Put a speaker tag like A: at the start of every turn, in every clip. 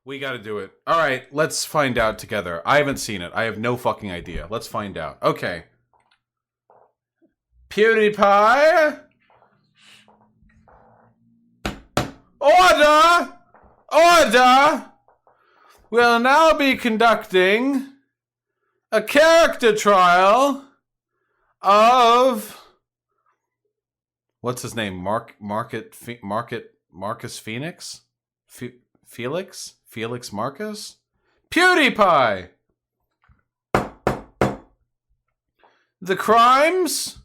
A: We gotta do it. Alright, let's find out together. I haven't seen it. I have no fucking idea. Let's find out. Okay. PewDiePie! Order! Order! We'll now be conducting a character trial of... What's his name? Marcus Phoenix? Felix Marcus? PewDiePie! The crimes?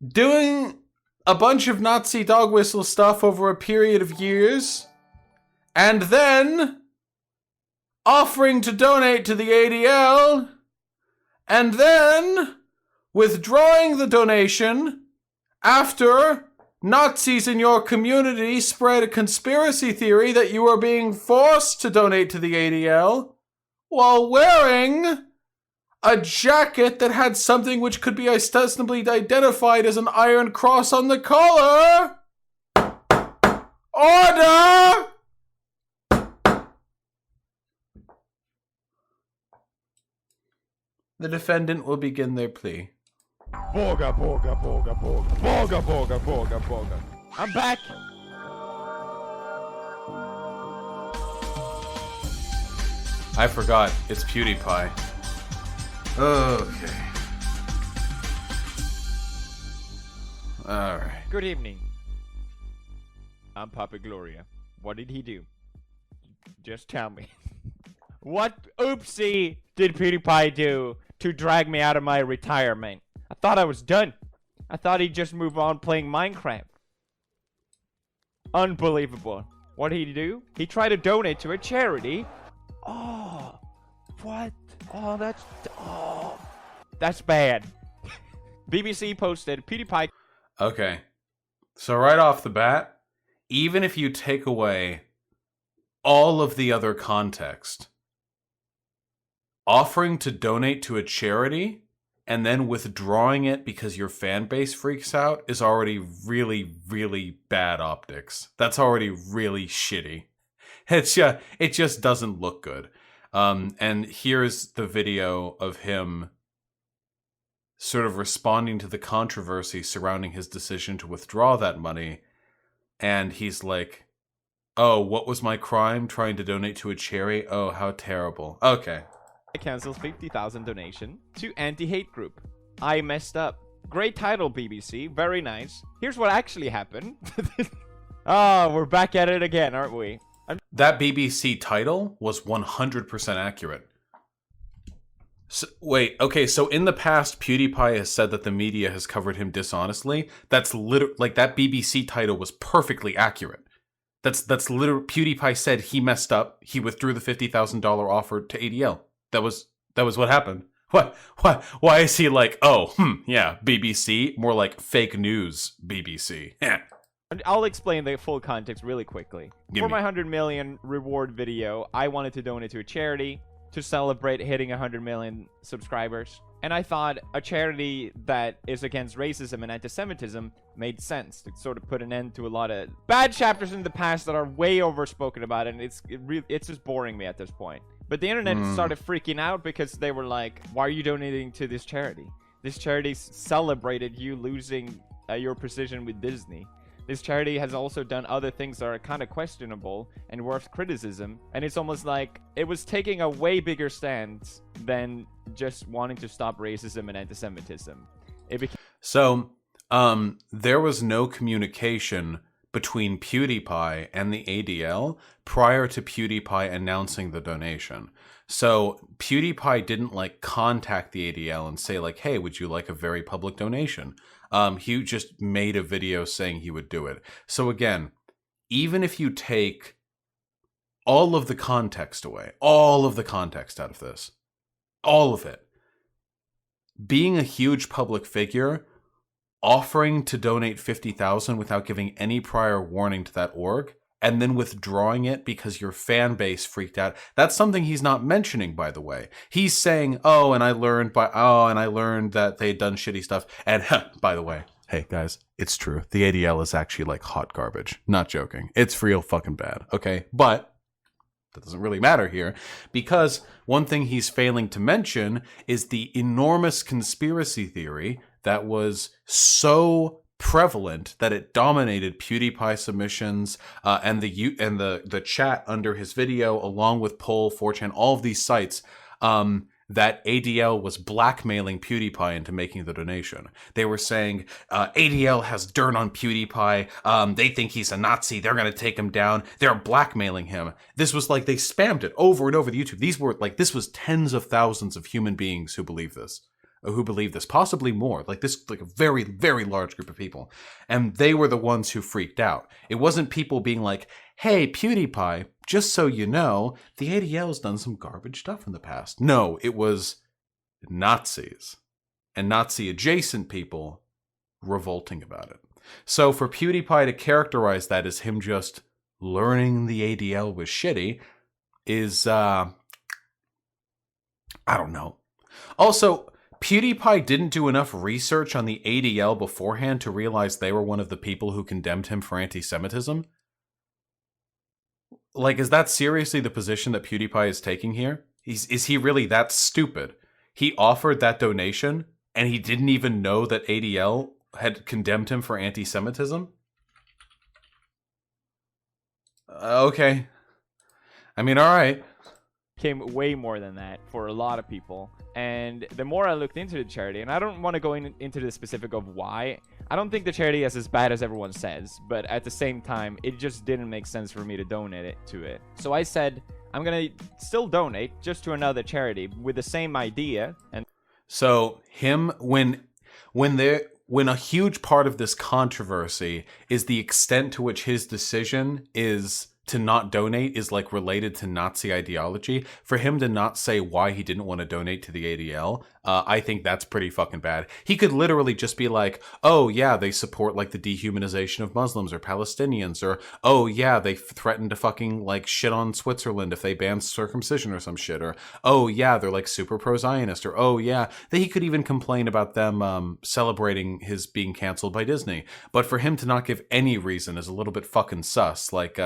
A: Doing a bunch of Nazi dog whistle stuff over a period of years, and then offering to donate to the ADL, and then withdrawing the donation after Nazis in your community spread a conspiracy theory that you were being forced to donate to the ADL while wearing a jacket that had something which could be ostensibly identified as an iron cross on the collar. Order! The defendant will begin their plea.
B: Borga, borga, borga, borga, borga, borga, borga, borga. I'm back.
A: I forgot, it's PewDiePie. Okay. Alright.
B: Good evening. I'm Papa Gloria. What did he do? Just tell me. What oopsie did PewDiePie do to drag me out of my retirement? I thought I was done. I thought he'd just move on playing Minecraft. Unbelievable. What did he do? He tried to donate to a charity. Oh, what? Oh, that's bad. BBC posted PewDiePie.
A: Okay. So right off the bat, even if you take away all of the other context, offering to donate to a charity and then withdrawing it because your fan base freaks out is already really, really bad optics. That's already really shitty. It just doesn't look good. And here's the video of him sort of responding to the controversy surrounding his decision to withdraw that money. And he's like, oh, what was my crime? Trying to donate to a charity? Oh, how terrible. Okay.
B: Cancels 50,000 donation to anti-hate group. I messed up. Great title, BBC. Very nice. Here's what actually happened. Oh, we're back at it again, aren't we?
A: That BBC title was 100% accurate. So, wait, okay, so in the past, PewDiePie has said that the media has covered him dishonestly. That's literally, like, that BBC title was perfectly accurate. That's literally, PewDiePie said he messed up. He withdrew the $50,000 offer to ADL. That was what happened. Why is he like, oh, yeah, BBC? More like fake news BBC.
B: I'll explain the full context really quickly. For my 100 million reward video, I wanted to donate to a charity to celebrate hitting 100 million subscribers. And I thought a charity that is against racism and anti-Semitism made sense to sort of put an end to a lot of bad chapters in the past that are way overspoken about, and it's just boring me at this point. But the internet started freaking out because they were like, why are you donating to this charity? This charity celebrated you losing your position with Disney. This charity has also done other things that are kind of questionable and worth criticism. And it's almost like it was taking a way bigger stance than just wanting to stop racism and anti-Semitism.
A: So, there was no communication between PewDiePie and the ADL prior to PewDiePie announcing the donation. So PewDiePie didn't like contact the ADL and say like, hey, would you like a very public donation? He just made a video saying he would do it. So again, even if you take all of the context away, all of the context out of this, all of it, being a huge public figure, offering to donate 50,000 without giving any prior warning to that org, and then withdrawing it because your fan base freaked out. That's something he's not mentioning, by the way. He's saying, and I learned that they'd done shitty stuff. And by the way, Hey guys, it's true. The ADL is actually like hot garbage. Not joking. It's real fucking bad. Okay, but that doesn't really matter here, because one thing he's failing to mention is the enormous conspiracy theory that was so prevalent that it dominated PewDiePie submissions and the chat under his video, along with Poll, 4chan, all of these sites. That ADL was blackmailing PewDiePie into making the donation. They were saying, ADL has dirt on PewDiePie. They think he's a Nazi. They're going to take him down. They're blackmailing him. This was like, they spammed it over and over the YouTube. This was tens of thousands of human beings who believe this. Possibly more. Like a very, very large group of people. And they were the ones who freaked out. It wasn't people being like, hey, PewDiePie, just so you know, the ADL's done some garbage stuff in the past. No, it was Nazis and Nazi-adjacent people revolting about it. So for PewDiePie to characterize that as him just learning the ADL was shitty is, I don't know. Also, PewDiePie didn't do enough research on the ADL beforehand to realize they were one of the people who condemned him for anti-Semitism. Like, is that seriously the position that PewDiePie is taking here? Is he really that stupid? He offered that donation, and he didn't even know that ADL had condemned him for anti-Semitism? Okay. I mean, alright.
B: Came way more than that for a lot of people. And the more I looked into the charity, and I don't want to go into the specific of why, I don't think the charity is as bad as everyone says, but at the same time, it just didn't make sense for me to donate it to it. So I said, I'm going to still donate just to another charity with the same idea. And
A: so him, when a huge part of this controversy is the extent to which his decision is to not donate is like related to Nazi ideology, for him to not say why he didn't want to donate to the ADL, I think that's pretty fucking bad. He could literally just be like, oh yeah, they support like the dehumanization of Muslims or Palestinians, or oh yeah, they threaten to fucking like shit on Switzerland if they ban circumcision or some shit, or oh yeah, they're like super pro-Zionist, or oh yeah, that he could even complain about them celebrating his being canceled by Disney. But for him to not give any reason is a little bit fucking sus. Like,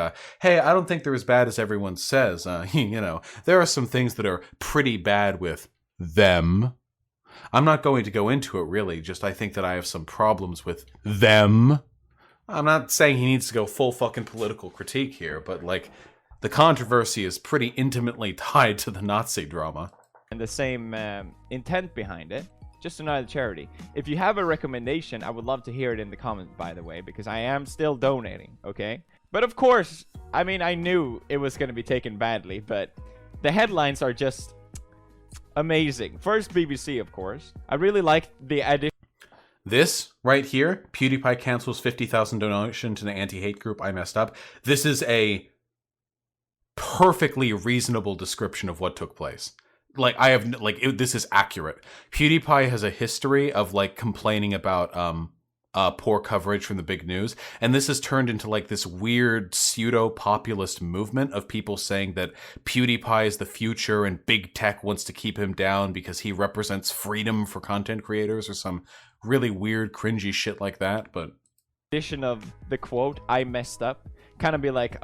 A: hey, I don't think they're as bad as everyone says. You know, there are some things that are pretty bad with them. I'm not going to go into it really, just I think that I have some problems with them. I'm not saying he needs to go full fucking political critique here, but like the controversy is pretty intimately tied to the Nazi drama.
B: And the same intent behind it. Just another charity. If you have a recommendation, I would love to hear it in the comments, by the way, because I am still donating, okay? But of course, I mean, I knew it was going to be taken badly, but the headlines are just amazing. First, BBC, of course. I really liked the addition.
A: This right here, PewDiePie cancels 50,000 donation to the anti-hate group I messed up. This is a perfectly reasonable description of what took place. Like, this is accurate. PewDiePie has a history of like complaining about poor coverage from the big news, and this has turned into like this weird pseudo-populist movement of people saying that PewDiePie is the future and big tech wants to keep him down because he represents freedom for content creators, or some really weird cringy shit like that. But
B: addition of the quote, I messed up, kind of be like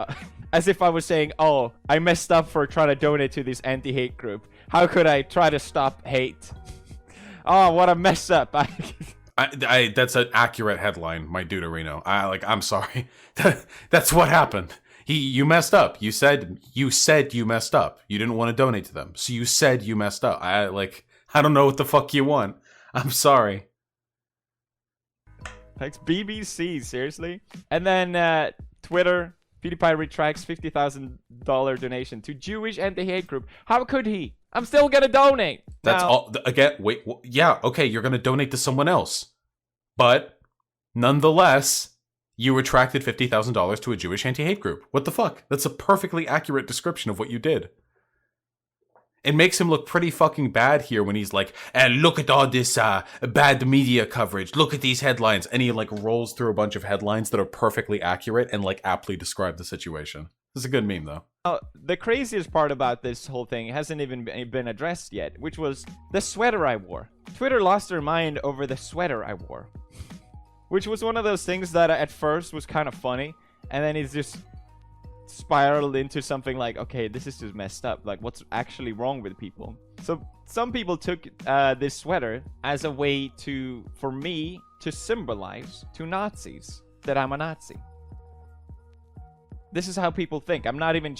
B: as if I was saying, oh, I messed up for trying to donate to this anti-hate group. How could I try to stop hate? Oh, what a mess up.
A: That's an accurate headline, my dude Reno. I'm sorry. That's what happened. You messed up. You said you messed up. You didn't want to donate to them. So you said you messed up. I don't know what the fuck you want. I'm sorry.
B: Thanks, BBC, seriously? And then Twitter, PewDiePie retracts $50,000 donation to Jewish anti-hate group. How could he? I'm still gonna donate.
A: That's all. Again, wait. Yeah, okay, you're gonna donate to someone else, but nonetheless, you retracted $50,000 to a Jewish anti-hate group. What the fuck? That's a perfectly accurate description of what you did. It makes him look pretty fucking bad here when he's like, look at all this bad media coverage. Look at these headlines. And he like rolls through a bunch of headlines that are perfectly accurate and like aptly describe the situation. This is a good meme though.
B: The craziest part about this whole thing hasn't even been addressed yet, which was the sweater I wore. Twitter lost their mind over the sweater I wore. which was one of those things that at first was kind of funny, and then it's just spiraled into something like, okay, this is just messed up. Like, what's actually wrong with people? So some people took this sweater as a way for me to symbolize to Nazis that I'm a Nazi. This is how people think. I'm not even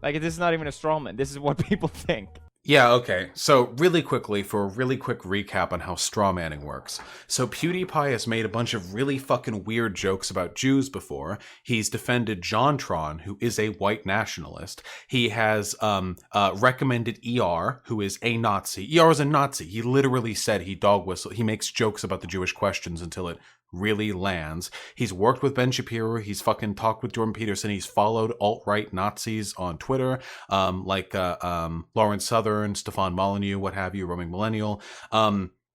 B: like, this is not even a straw man. This is what people think.
A: Yeah, okay. So really quickly, for a really quick recap on how strawmanning works. So PewDiePie has made a bunch of really fucking weird jokes about Jews before. He's defended Jontron, who is a white nationalist. He has recommended ER, who is a Nazi. ER is a Nazi. He literally said he makes jokes about the Jewish questions until it really lands. He's worked with Ben Shapiro. He's fucking talked with Jordan Peterson. He's followed alt-right Nazis on Twitter, like Lawrence Southern, Stefan Molyneux, what have you, Roaming Millennial.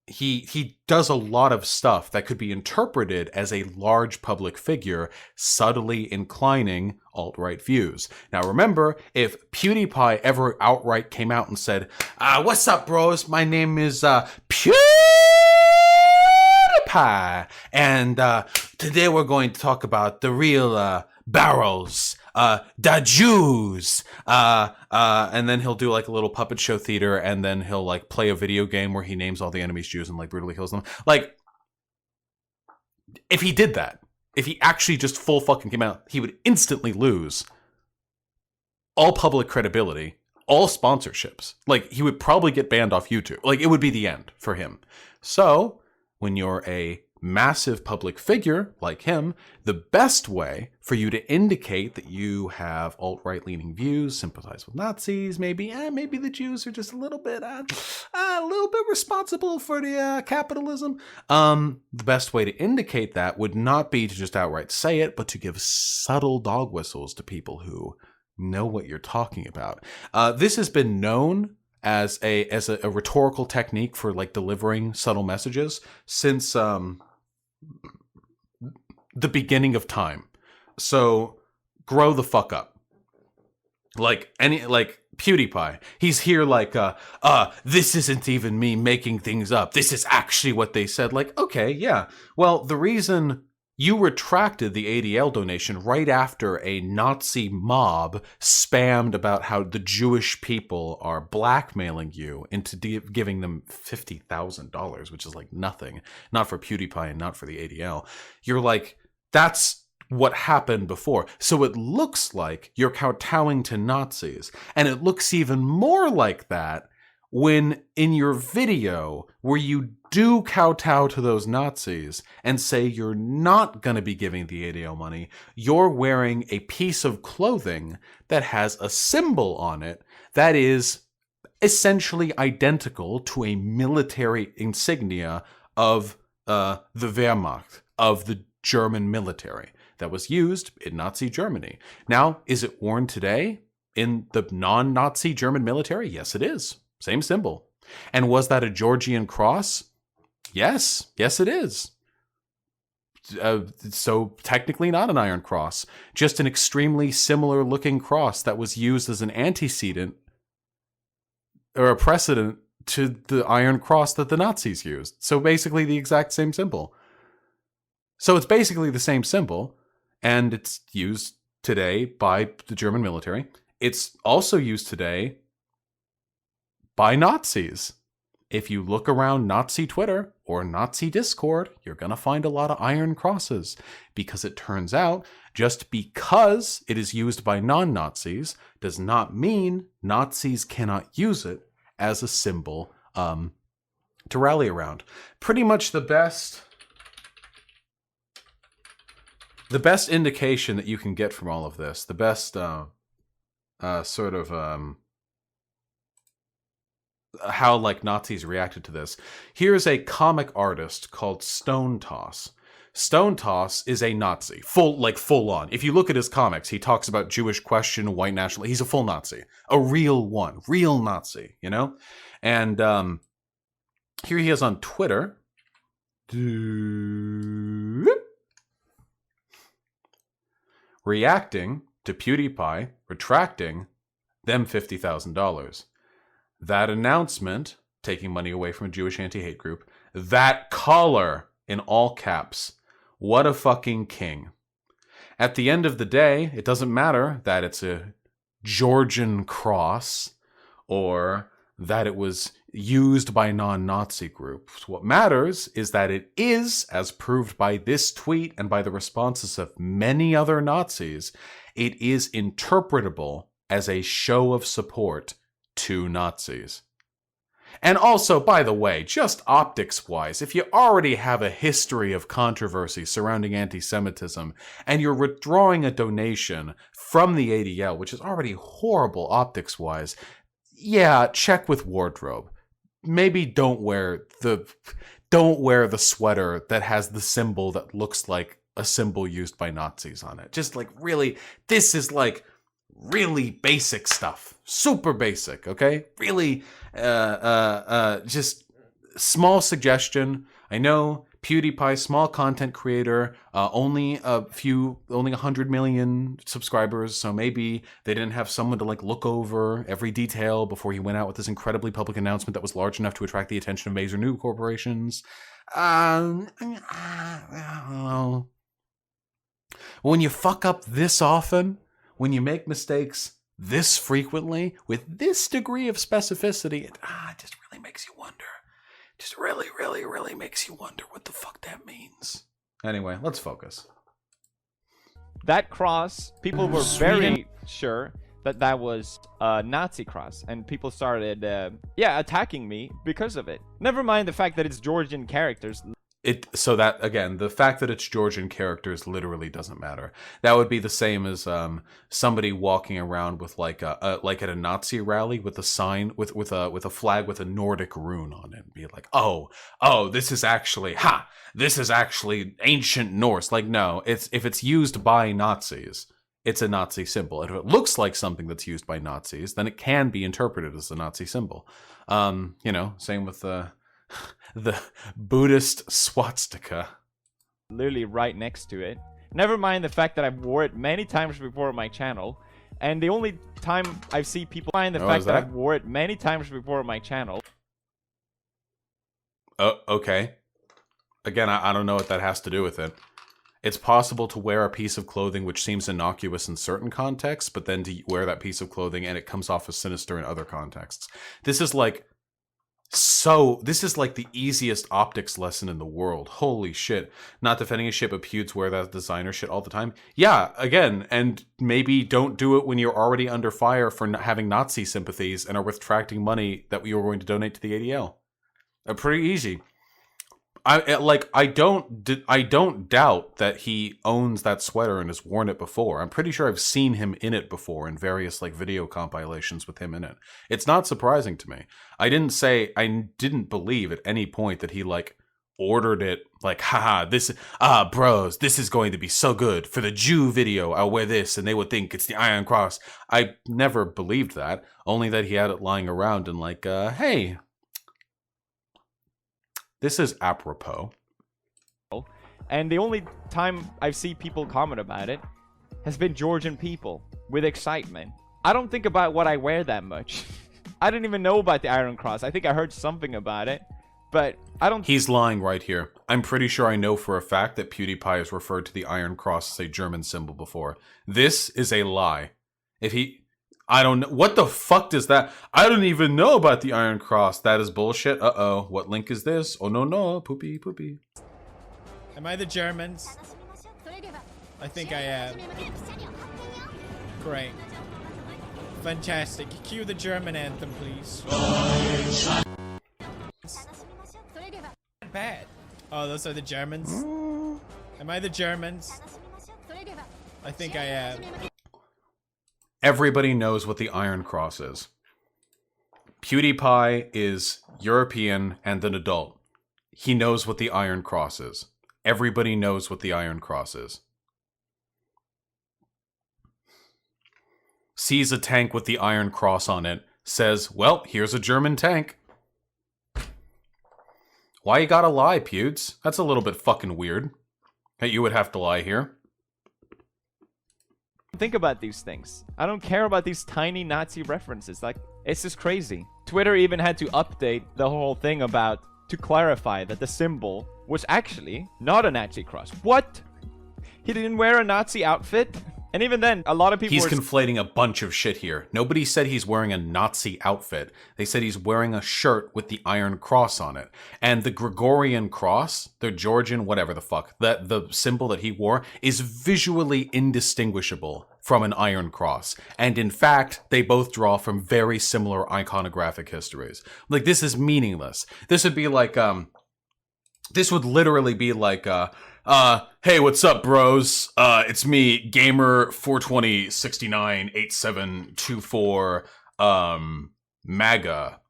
A: He does a lot of stuff that could be interpreted as a large public figure subtly inclining alt-right views. Now remember, if PewDiePie ever outright came out and said, what's up, bros? My name is Pewdiepie, and today we're going to talk about the real barrels, the Jews, and then he'll do like a little puppet show theater, and then he'll like play a video game where he names all the enemies Jews and like brutally kills them. Like, if he did that, if he actually just full fucking came out, he would instantly lose all public credibility, all sponsorships. Like, he would probably get banned off YouTube. Like, it would be the end for him. So when you're a massive public figure like him, the best way for you to indicate that you have alt-right leaning views, sympathize with Nazis, maybe the Jews are just a little bit responsible for the capitalism. The best way to indicate that would not be to just outright say it, but to give subtle dog whistles to people who know what you're talking about. This has been known as a rhetorical technique for like delivering subtle messages since the beginning of time. So grow the fuck up. Like PewDiePie, he's here like this isn't even me making things up. This is actually what they said. Like, okay, yeah. Well, the reason you retracted the ADL donation right after a Nazi mob spammed about how the Jewish people are blackmailing you into giving them $50,000, which is like nothing, not for PewDiePie and not for the ADL. You're like, that's what happened before. So it looks like you're kowtowing to Nazis. And it looks even more like that when in your video where you do kowtow to those Nazis and say you're not going to be giving the ADL money, you're wearing a piece of clothing that has a symbol on it that is essentially identical to a military insignia of the Wehrmacht, of the German military that was used in Nazi Germany. Now, is it worn today in the non-Nazi German military? Yes, it is. Same symbol. And was that a Georgian cross? Yes. Yes, it is. So technically not an Iron Cross. Just an extremely similar looking cross that was used as an antecedent or a precedent to the Iron Cross that the Nazis used. So basically the exact same symbol. So it's basically the same symbol, and it's used today by the German military. It's also used today by Nazis. If you look around Nazi Twitter or Nazi Discord, you're going to find a lot of iron crosses, because it turns out just because it is used by non-Nazis does not mean Nazis cannot use it as a symbol to rally around. Pretty much the best indication that you can get from all of this, the best how like Nazis reacted to this. Here's a comic artist called Stone Toss. Stone Toss is a Nazi, full on. If you look at his comics, he talks about Jewish question, white national. He's a full Nazi, a real one, real Nazi, you know. And here he is on Twitter, reacting to PewDiePie retracting them $50,000. That announcement, taking money away from a Jewish anti-hate group, that collar, in all caps, What a fucking king. At the end of the day, it doesn't matter that it's a Georgian cross or that it was used by non-Nazi groups. What matters is that it is, as proved by this tweet and by the responses of many other Nazis, it is interpretable as a show of support to Nazis. And also, by the way, just optics-wise, if you already have a history of controversy surrounding anti-Semitism, and you're withdrawing a donation from the ADL, which is already horrible optics-wise, yeah, check with wardrobe. Maybe don't wear the sweater that has the symbol that looks like a symbol used by Nazis on it. Just like really, this is like really basic stuff. Super basic, okay? Really, just small suggestion. I know PewDiePie, small content creator, only 100 million subscribers, so maybe they didn't have someone to like look over every detail before he went out with this incredibly public announcement that was large enough to attract the attention of major news corporations. I don't know. When you fuck up this often, when you make mistakes this frequently, with this degree of specificity, it just really makes you wonder. Just really, really, really makes you wonder what the fuck that means. Anyway, let's focus.
B: That cross, people were very sure that that was a Nazi cross, and people started, attacking me because of it. Never mind the fact that it's Georgian characters.
A: So that, again, the fact that it's Georgian characters literally doesn't matter. That would be the same as somebody walking around with like at a Nazi rally with a sign with a flag with a Nordic rune on it, and be like, oh, this is actually ancient Norse. Like, no, if it's used by Nazis, it's a Nazi symbol. If it looks like something that's used by Nazis, then it can be interpreted as a Nazi symbol. Same with the Buddhist swastika.
B: Literally right next to it. Never mind the fact that I've wore it many times before on my channel. And the only time I've seen people find the fact that I've wore it many times before on my channel.
A: Oh, okay. Again, I don't know what that has to do with it. It's possible to wear a piece of clothing which seems innocuous in certain contexts, but then to wear that piece of clothing and it comes off as sinister in other contexts. This is like the easiest optics lesson in the world. Holy shit. Not defending a shit, but Pewds wear that designer shit all the time. Yeah, again, and maybe don't do it when you're already under fire for having Nazi sympathies and are retracting money that you were going to donate to the ADL. Pretty easy. I don't doubt that he owns that sweater and has worn it before. I'm pretty sure I've seen him in it before in various like video compilations with him in it. It's not surprising to me. I didn't believe at any point that he like ordered it like, haha, bros, this is going to be so good for the Jew video. I'll wear this and they would think it's the Iron Cross. I never believed that, only that he had it lying around and like, hey, this is apropos.
B: And the only time I've seen people comment about it has been Georgian people with excitement. I don't think about what I wear that much. I didn't even know about the Iron Cross. I think I heard something about it, but I don't...
A: He's lying right here. I'm pretty sure I know for a fact that PewDiePie has referred to the Iron Cross as a German symbol before. This is a lie. I don't know. What the fuck does that... I don't even know about the Iron Cross. That is bullshit. Uh-oh. What link is this? Oh, no. Poopy.
C: Am I the Germans? I think I am. Great. Fantastic. Cue the German anthem, please. Bad. Oh, those are the Germans? Am I the Germans? I think I am.
A: Everybody knows what the Iron Cross is. PewDiePie is European and an adult. He knows what the Iron Cross is. Everybody knows what the Iron Cross is. Sees a tank with the Iron Cross on it, says, well, here's a German tank. Why you gotta lie, Pewds? That's a little bit fucking weird. That you would have to lie here.
B: Think about these things. I don't care about these tiny Nazi references. Like, it's just crazy. Twitter even had to update the whole thing about to clarify that the symbol was actually not a Nazi cross. What? He didn't wear a Nazi outfit? And even then, a lot of people
A: He's conflating a bunch of shit here. Nobody said he's wearing a Nazi outfit. They said he's wearing a shirt with the Iron Cross on it. And the Gregorian cross, the Georgian, whatever the fuck, that the symbol that he wore is visually indistinguishable from an Iron Cross. And in fact, they both draw from very similar iconographic histories. Like, this is meaningless. This would be like, this would literally be like, hey, what's up, bros? It's me, Gamer420698724, MAGA.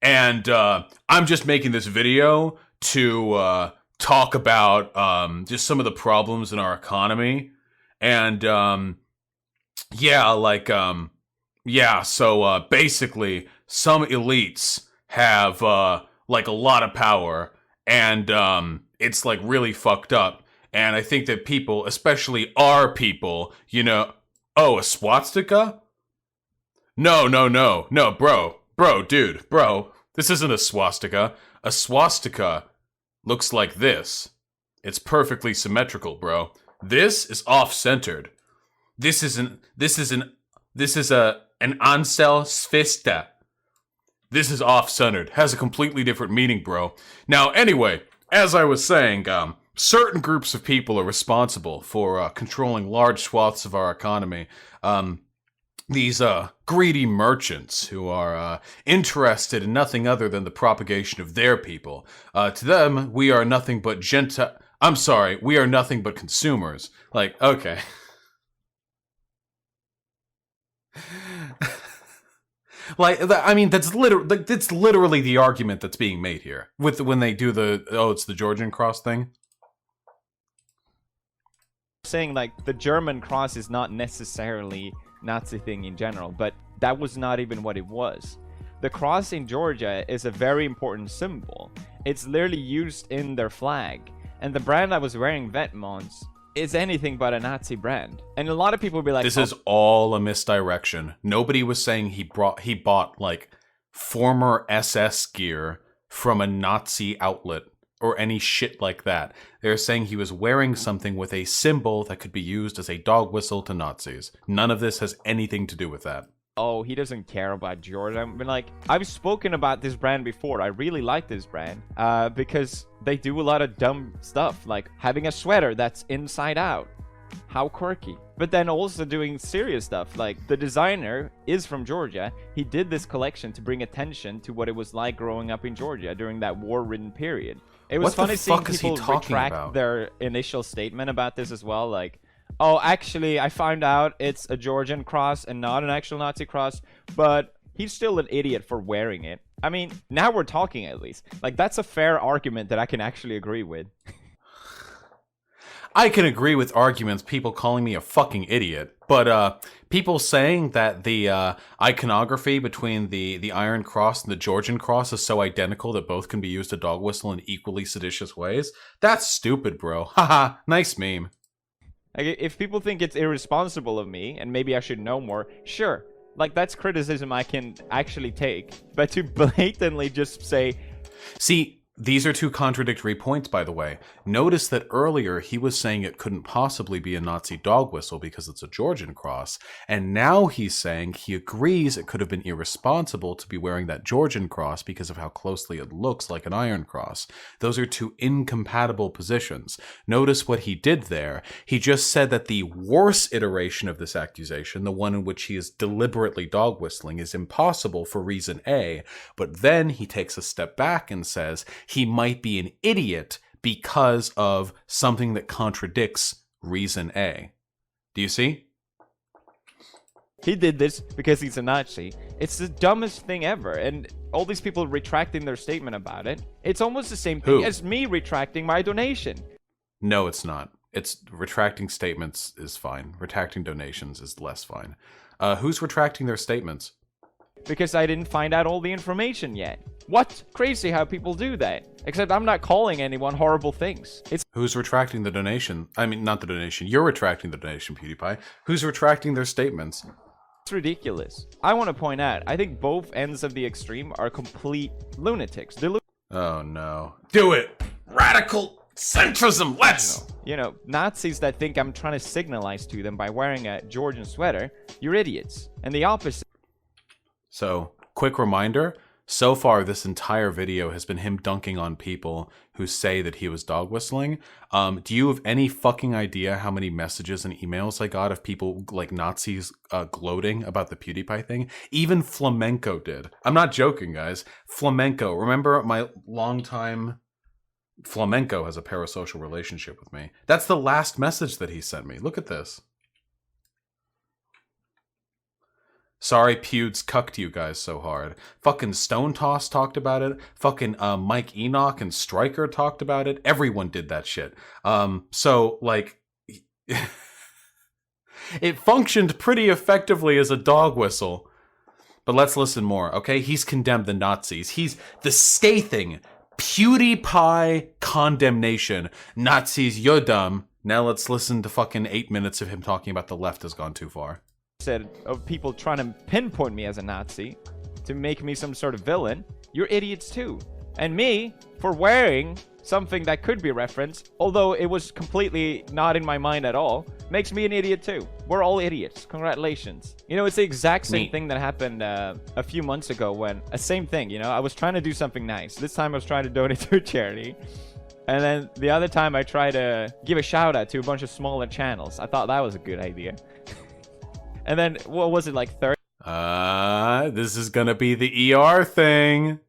A: And, I'm just making this video to, talk about, just some of the problems in our economy. And, so, basically, some elites have, like, a lot of power, and, it's, like, really fucked up. And I think that people, especially our people, you know... Oh, a swastika? No, dude, this isn't a swastika. A swastika looks like this. It's perfectly symmetrical, bro. This is off-centered. This is an Ansel Svista. This is off-centered. Has a completely different meaning, bro. Now, anyway, as I was saying, certain groups of people are responsible for controlling large swaths of our economy. These greedy merchants who are interested in nothing other than the propagation of their people. To them, we are nothing but we are nothing but consumers. Like, okay. That's literally the argument that's being made here with when they do it's the Georgian cross thing.
B: Saying like the German cross is not necessarily Nazi thing in general, but that was not even what it was. The cross in Georgia is a very important symbol. It's literally used in their flag, and the brand I was wearing, Vetmons, is anything but a Nazi brand. And a lot of people will be like,
A: this is all a misdirection. Nobody was saying he bought like former SS gear from a Nazi outlet or any shit like that. They're saying he was wearing something with a symbol that could be used as a dog whistle to Nazis. None of this has anything to do with that.
B: Oh, he doesn't care about Georgia. I've been like, I've spoken about this brand before. I really like this brand because they do a lot of dumb stuff, like having a sweater that's inside out. How quirky. But then also doing serious stuff, like the designer is from Georgia. He did this collection to bring attention to what it was like growing up in Georgia during that war-ridden period. It was funny seeing people retract their initial statement about this as well, like, oh, actually, I found out it's a Georgian cross and not an actual Nazi cross, but he's still an idiot for wearing it. I mean, now we're talking at least. Like, that's a fair argument that I can actually agree with.
A: I can agree with arguments, people calling me a fucking idiot, but people saying that the iconography between the Iron Cross and the Georgian Cross is so identical that both can be used to dog whistle in equally seditious ways, that's stupid, bro. Haha, nice meme.
B: Like, if people think it's irresponsible of me, and maybe I should know more, sure. Like, that's criticism I can actually take. But to blatantly just say...
A: See, these are two contradictory points, by the way. Notice that earlier he was saying it couldn't possibly be a Nazi dog whistle because it's a Georgian cross, and now he's saying he agrees it could have been irresponsible to be wearing that Georgian cross because of how closely it looks like an Iron Cross. Those are two incompatible positions. Notice what he did there. He just said that the worse iteration of this accusation, the one in which he is deliberately dog whistling, is impossible for reason A, but then he takes a step back and says he might be an idiot because of something that contradicts reason A. Do you see?
B: He did this because he's a Nazi. It's the dumbest thing ever, and all these people retracting their statement about it, it's almost the same thing as me retracting my donation.
A: No, it's not. It's retracting statements is fine. Retracting donations is less fine. Who's retracting their statements?
B: Because I didn't find out all the information yet. What? Crazy how people do that. Except I'm not calling anyone horrible things.
A: Who's retracting the donation? I mean, not the donation. You're retracting the donation, Pewdiepie. Who's retracting their statements?
B: It's ridiculous. I want to point out, I think both ends of the extreme are complete lunatics.
A: Oh no. Do it! Radical centrism, let's!
B: You know, Nazis that think I'm trying to signalize to them by wearing a Georgian sweater, you're idiots. And the opposite.
A: So, quick reminder, so far this entire video has been him dunking on people who say that he was dog whistling. Do you have any fucking idea how many messages and emails I got of people like Nazis gloating about the PewDiePie thing? Even Flamenco did. I'm not joking, guys. Flamenco, remember my longtime... Flamenco has a parasocial relationship with me. That's the last message that he sent me. Look at this. Sorry Pewds cucked you guys so hard. Fucking Stone Toss talked about it. Fucking Mike Enoch and Stryker talked about it. Everyone did that shit. So, like... it functioned pretty effectively as a dog whistle. But let's listen more, okay? He's condemned the Nazis. He's the scathing PewDiePie condemnation. Nazis, you're dumb. Now let's listen to fucking 8 minutes of him talking about the left has gone too far.
B: Of people trying to pinpoint me as a Nazi to make me some sort of villain, you're idiots too. And me, for wearing something that could be referenced, although it was completely not in my mind at all, makes me an idiot too. We're all idiots. Congratulations. You know, it's the exact same thing that happened a few months ago when, same thing, you know, I was trying to do something nice. This time I was trying to donate to a charity. And then the other time I tried to give a shout out to a bunch of smaller channels. I thought that was a good idea. And then, what was it, like 30?
A: This is gonna be the ER thing.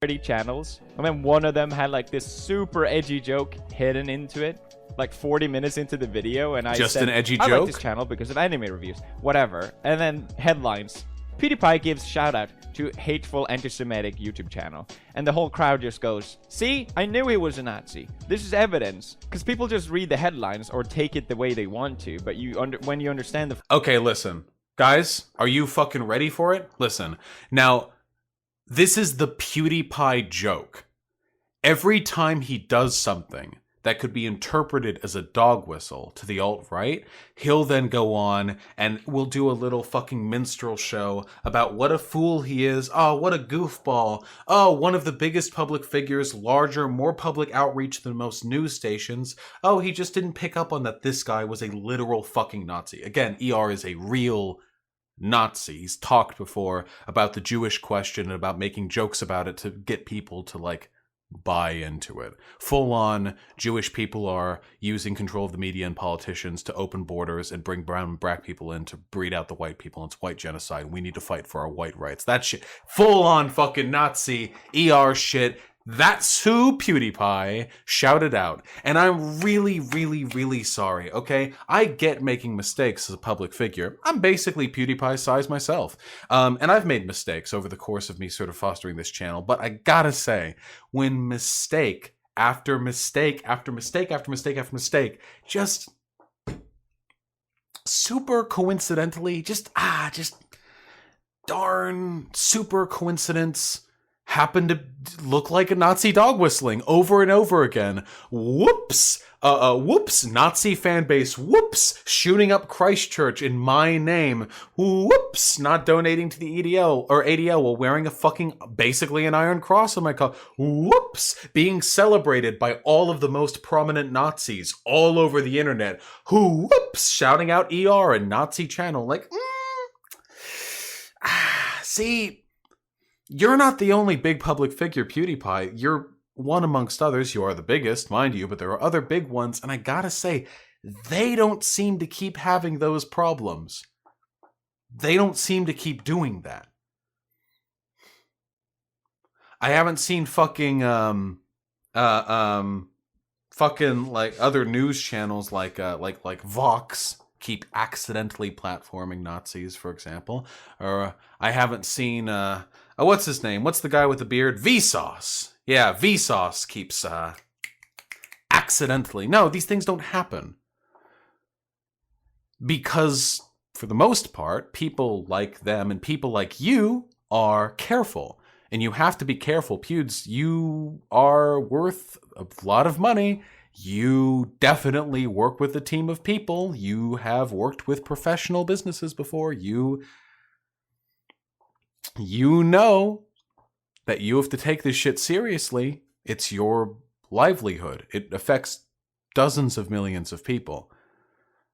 B: 30 channels. And then one of them had like this super edgy joke hidden into it. Like 40 minutes into the video. And I
A: just
B: said,
A: an edgy
B: I
A: joke?
B: like this channel because of anime reviews. Whatever. And then headlines. PewDiePie gives shout out to hateful anti-Semitic YouTube channel. And the whole crowd just goes, see, I knew he was a Nazi. This is evidence. Because people just read the headlines or take it the way they want to. But when you understand the...
A: Okay, listen. Guys, are you fucking ready for it? Listen. Now, this is the PewDiePie joke. Every time he does something that could be interpreted as a dog whistle to the alt-right, he'll then go on and we'll do a little fucking minstrel show about what a fool he is. Oh, what a goofball. Oh, one of the biggest public figures, larger, more public outreach than most news stations. Oh, he just didn't pick up on that this guy was a literal fucking Nazi. Again, ER is a real Nazi. He's talked before about the Jewish question and about making jokes about it to get people to, like, buy into it. Full on, Jewish people are using control of the media and politicians to open borders and bring brown and black people in to breed out the white people. It's white genocide. We need to fight for our white rights. That shit. Full on fucking Nazi ER shit. That's who PewDiePie shouted out. And I'm really, really, really sorry, okay? I get making mistakes as a public figure. I'm basically PewDiePie's size myself. And I've made mistakes over the course of me sort of fostering this channel. But I gotta say, when mistake after mistake after mistake after mistake after mistake, just super coincidentally, just darn super coincidence, happened to look like a Nazi dog whistling over and over again. Whoops. Whoops. Nazi fan base. Whoops. Shooting up Christchurch in my name. Whoops. Not donating to the EDL or ADL while wearing a fucking, basically an Iron Cross on my collar. Whoops. Being celebrated by all of the most prominent Nazis all over the internet. Whoops. Shouting out ER and Nazi channel. Like, see, you're not the only big public figure, PewDiePie. You're one amongst others. You are the biggest, mind you, but there are other big ones. And I gotta say, they don't seem to keep having those problems. They don't seem to keep doing that. I haven't seen fucking like other news channels like Vox keep accidentally platforming Nazis, for example. Or I haven't seen what's his name? What's the guy with the beard? Vsauce. Yeah, Vsauce keeps accidentally. No, these things don't happen. Because, for the most part, people like them and people like you are careful. And you have to be careful. Pewds, you are worth a lot of money. You definitely work with a team of people. You have worked with professional businesses before. You know that you have to take this shit seriously. It's your livelihood. It affects dozens of millions of people.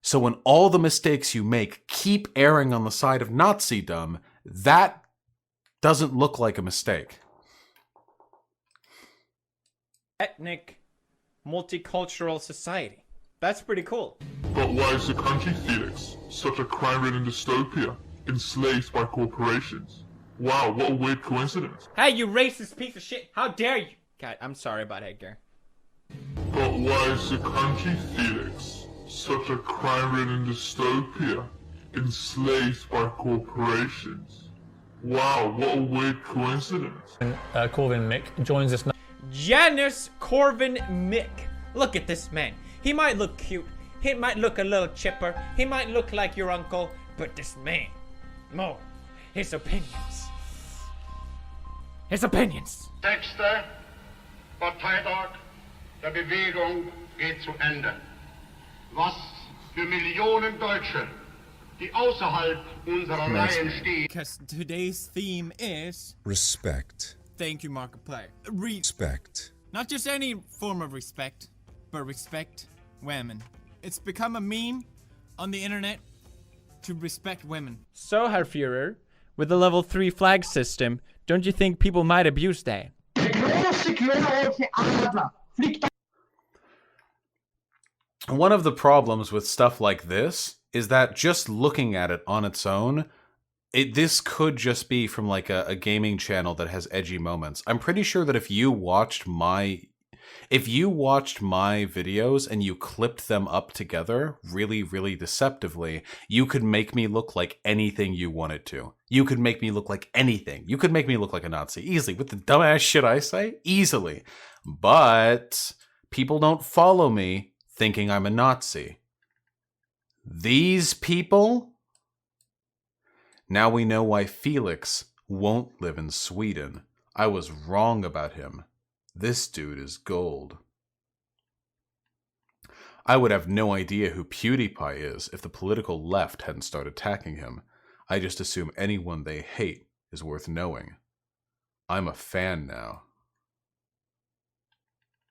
A: So when all the mistakes you make keep erring on the side of Nazism, that doesn't look like a mistake.
C: Ethnic, multicultural society. That's pretty cool.
D: But why is the country, Felix, such a crime-ridden dystopia, enslaved by corporations? Wow, what a weird coincidence.
C: Hey, you racist piece of shit! How dare you! God, I'm sorry about Edgar.
D: But why is the country, Felix, such a crime-ridden dystopia, enslaved by corporations? Wow, what a weird coincidence.
E: Corvin Mick joins us now.
C: Janice Corvin Mick. Look at this man. He might look cute. He might look a little chipper. He might look like your uncle. But this man, no, his opinions. His opinions.
F: Sechste Parteitag der Bewegung geht zu Ende. Was für Millionen Deutsche, die außerhalb unserer Reihen stehen.
C: Because today's theme is
G: respect.
C: Thank you, Markiplier.
G: Respect.
C: Not just any form of respect, but respect women. It's become a meme on the internet to respect women. So, Herr Führer, with the level 3 flag system, don't you think people might abuse that?
A: One of the problems with stuff like this is that just looking at it on its own, this could just be from like a gaming channel that has edgy moments. I'm pretty sure that if you watched my videos and you clipped them up together really, really deceptively, you could make me look like anything you wanted to. You could make me look like anything. You could make me look like a Nazi easily with the dumbass shit I say, easily. But people don't follow me thinking I'm a Nazi. These people. Now we know why Felix won't live in Sweden. I was wrong about him. This dude is gold. I would have no idea who Pewdiepie is if the political left hadn't started attacking him. I just assume anyone they hate is worth knowing. I'm a fan now.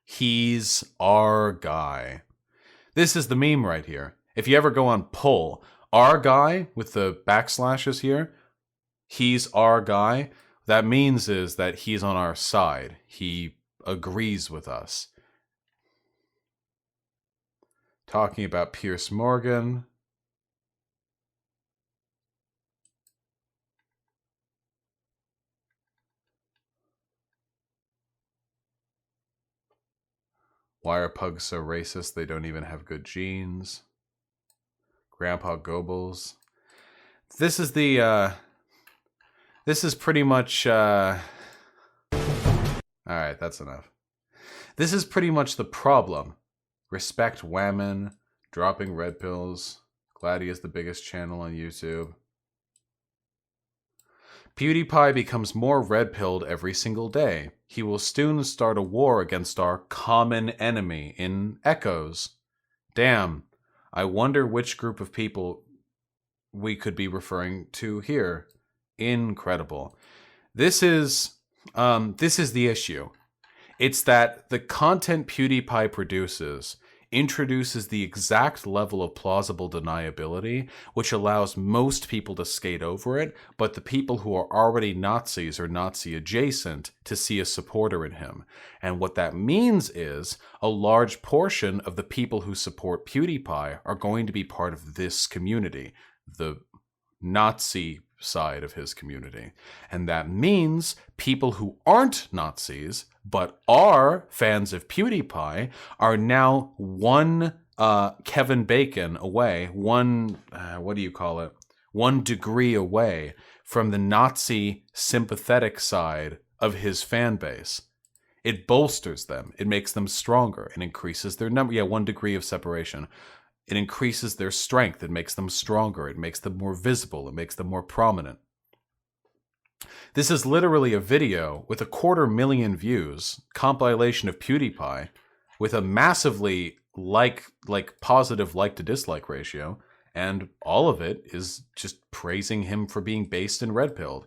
A: He's our guy. This is the meme right here. If you ever go on Pull, our guy with the backslashes here, he's our guy. That means is that he's on our side. He agrees with us. Talking about Piers Morgan. Why are pugs so racist? They don't even have good genes. Grandpa Goebbels. This is the, this is pretty much, alright, that's enough. This is pretty much the problem. Respect women, dropping red pills. Glad he is the biggest channel on YouTube. Pewdiepie becomes more red-pilled every single day. He will soon start a war against our common enemy in Echoes. Damn, I wonder which group of people we could be referring to here. Incredible. This is the issue. It's that the content PewDiePie produces introduces the exact level of plausible deniability which allows most people to skate over it, but the people who are already Nazis or Nazi adjacent to see a supporter in him. And what that means is a large portion of the people who support PewDiePie are going to be part of this community, the Nazi side of his community. And that means people who aren't Nazis but are fans of PewDiePie are now one Kevin Bacon away, one degree away from the Nazi sympathetic side of his fan base. It bolsters them. It makes them stronger. It increases their number. Yeah, 1 degree of separation. It increases their strength. It makes them stronger. It makes them more visible. It makes them more prominent. This is literally a video with 250,000 views, compilation of PewDiePie, with a massively positive like to dislike ratio, and all of it is just praising him for being based and red-pilled.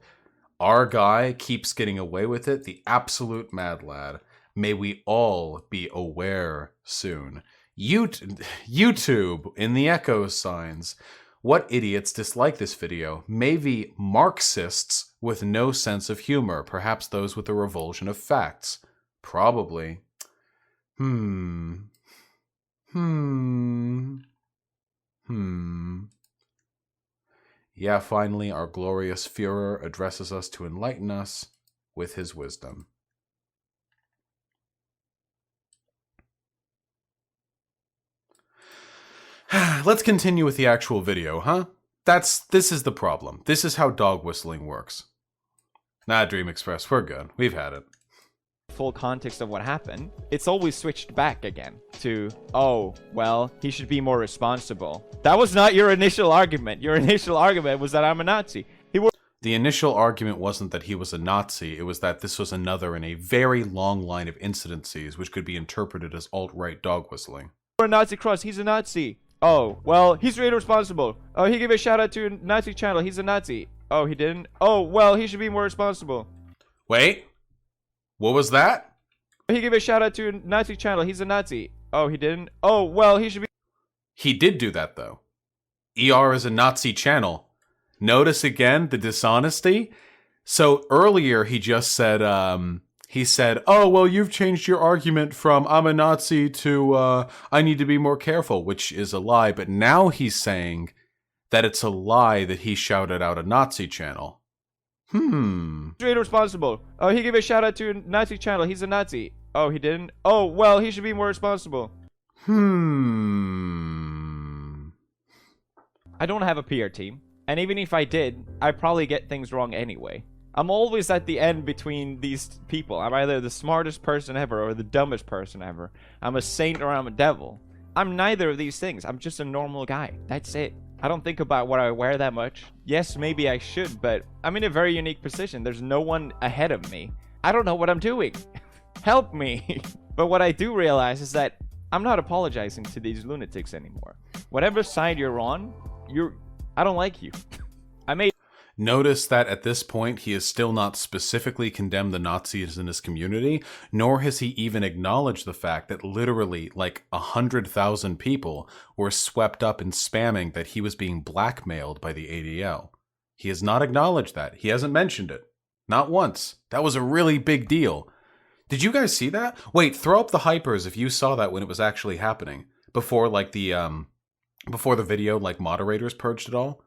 A: Our guy keeps getting away with it, the absolute mad lad. May we all be aware soon. YouTube, in the echo signs. What idiots dislike this video? Maybe Marxists with no sense of humor, perhaps those with a revulsion of facts. Probably. Yeah, finally, our glorious Führer addresses us to enlighten us with his wisdom. Let's continue with the actual video, huh? This is the problem. This is how dog whistling works. Nah, Dream Express, we're good. We've had it.
B: Full context of what happened, it's always switched back again to, oh, well, he should be more responsible. That was not your initial argument. Your initial argument was that I'm a Nazi.
A: The initial argument wasn't that he was a Nazi, it was that this was another in a very long line of incidences which could be interpreted as alt-right dog whistling.
B: A Nazi cross, he's a Nazi. Oh, well, he's really responsible. Oh, he gave a shout out to a Nazi channel, he's a Nazi. Oh, he didn't? Oh, well, he should be more responsible.
A: Wait, what was that?
B: He gave a shout out to a Nazi channel, he's a Nazi. Oh, he didn't? Oh, well, he should be...
A: He did do that, though. ER is a Nazi channel. Notice again the dishonesty? So earlier he just said, oh, well, you've changed your argument from I'm a Nazi to I need to be more careful, which is a lie. But now he's saying that it's a lie that he shouted out a Nazi channel.
B: Straight responsible. Oh, he gave a shout out to a Nazi channel, he's a Nazi. Oh, he didn't? Oh, well, he should be more responsible. I don't have a PR team. And even if I did, I'd probably get things wrong anyway. I'm always at the end between these people. I'm either the smartest person ever or the dumbest person ever. I'm a saint or I'm a devil. I'm neither of these things. I'm just a normal guy. That's it. I don't think about what I wear that much. Yes, maybe I should, but I'm in a very unique position. There's no one ahead of me. I don't know what I'm doing. Help me. But what I do realize is that I'm not apologizing to these lunatics anymore. Whatever side you're on, I don't like you.
A: Notice that at this point, he has still not specifically condemned the Nazis in his community, nor has he even acknowledged the fact that literally like 100,000 people were swept up in spamming that he was being blackmailed by the ADL. He has not acknowledged that. He hasn't mentioned it. Not once. That was a really big deal. Did you guys see that? Wait, throw up the hypers if you saw that when it was actually happening. Before like before the video, like moderators purged it all.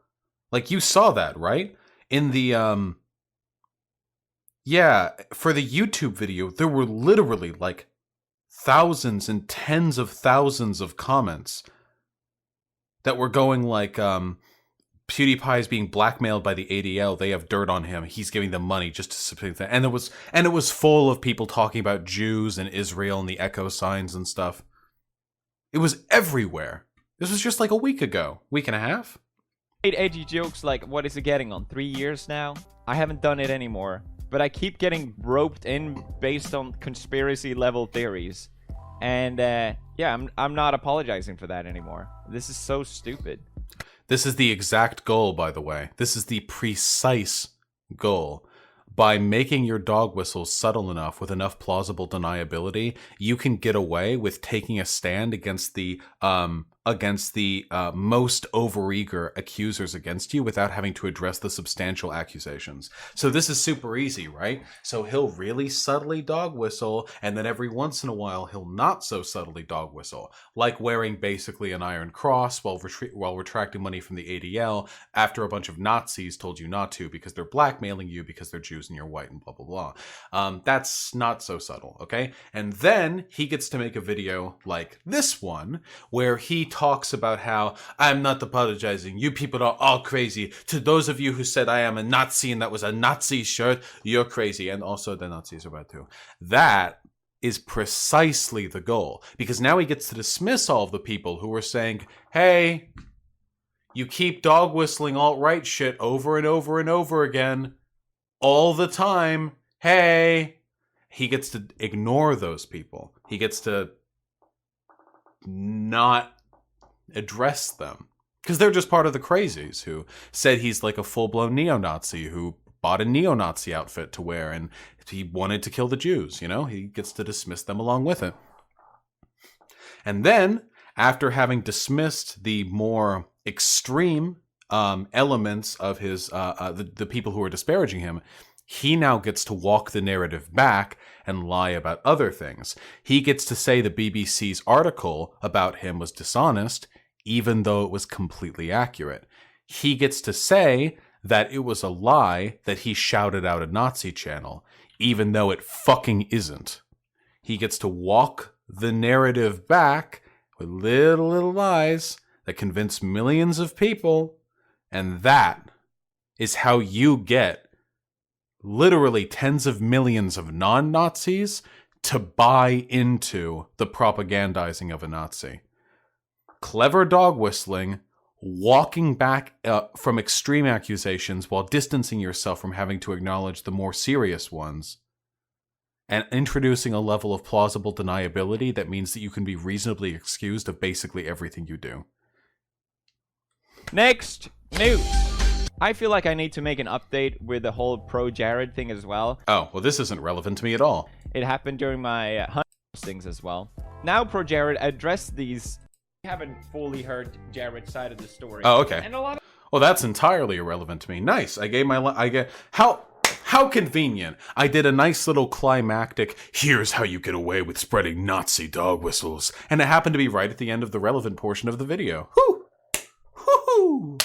A: Like you saw that, right? In the, yeah, for the YouTube video, there were literally like thousands and tens of thousands of comments that were going like, PewDiePie is being blackmailed by the ADL. They have dirt on him. He's giving them money just to submit that. And it was full of people talking about Jews and Israel and the echo signs and stuff. It was everywhere. This was just like a week ago, week and a half.
B: Made edgy jokes like, what is it getting on? 3 years now? I haven't done it anymore. But I keep getting roped in based on conspiracy level theories. And yeah, I'm not apologizing for that anymore. This is so stupid.
A: This is the exact goal, by the way. This is the precise goal. By making your dog whistle subtle enough with enough plausible deniability, you can get away with taking a stand against the most overeager accusers against you without having to address the substantial accusations. So this is super easy, right? So he'll really subtly dog whistle, and then every once in a while he'll not so subtly dog whistle, like wearing basically an iron cross while retracting money from the ADL after a bunch of Nazis told you not to because they're blackmailing you because they're Jews and you're white and blah, blah, blah. That's not so subtle, okay? And then he gets to make a video like this one where he talks about how I'm not apologizing. You people are all crazy. To those of you who said I am a Nazi and that was a Nazi shirt, you're crazy. And also the Nazis are bad too. That is precisely the goal, because now he gets to dismiss all of the people who were saying, hey, you keep dog whistling alt-right shit over and over and over again all the time. Hey, he gets to ignore those people. He gets to not address them because they're just part of the crazies who said he's like a full-blown neo-Nazi who bought a neo-Nazi outfit to wear, and he wanted to kill the Jews, he gets to dismiss them along with it. And then, after having dismissed the more extreme elements of his the people who are disparaging him, he now gets to walk the narrative back and lie about other things. He gets to say the BBC's article about him was dishonest, even though it was completely accurate. He gets to say that it was a lie that he shouted out a Nazi channel, even though it fucking isn't. He gets to walk the narrative back with little lies that convince millions of people, and that is how you get literally tens of millions of non-Nazis to buy into the propagandizing of a Nazi. Clever dog whistling, walking back from extreme accusations while distancing yourself from having to acknowledge the more serious ones, and introducing a level of plausible deniability that means that you can be reasonably excused of basically everything you do.
B: Next news. I feel like I need to make an update with the whole pro-Jared thing as well.
A: Oh, well, this isn't relevant to me at all.
B: It happened during my 100 postings as well. Now pro-Jared addressed these. I haven't fully heard Jared's side of the story.
A: Oh, okay.
B: And a lot of
A: Well, that's entirely irrelevant to me. Nice. How convenient. I did a nice little climactic, here's how you get away with spreading Nazi dog whistles. And it happened to be right at the end of the relevant portion of the video. Whoo! Hoo-hoo!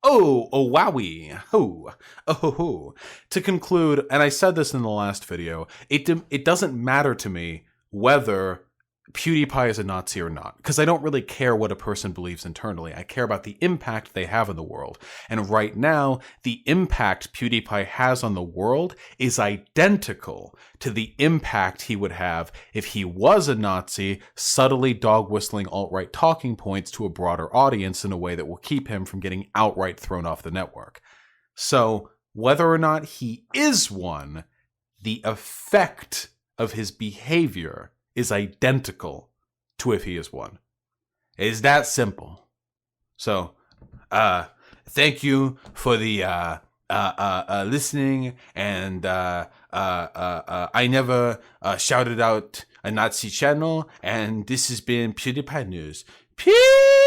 A: Oh, wowie. Hoo. Oh. To conclude, and I said this in the last video, it doesn't matter to me whether PewDiePie is a Nazi or not, because I don't really care what a person believes internally. I care about the impact they have in the world. And right now, the impact PewDiePie has on the world is identical to the impact he would have if he was a Nazi, subtly dog-whistling alt-right talking points to a broader audience in a way that will keep him from getting outright thrown off the network. So, whether or not he is one, the effect of his behavior is identical to if he is one. It's that simple. So, thank you for the listening, and I never shouted out a Nazi channel, and this has been PewDiePie News. Peace!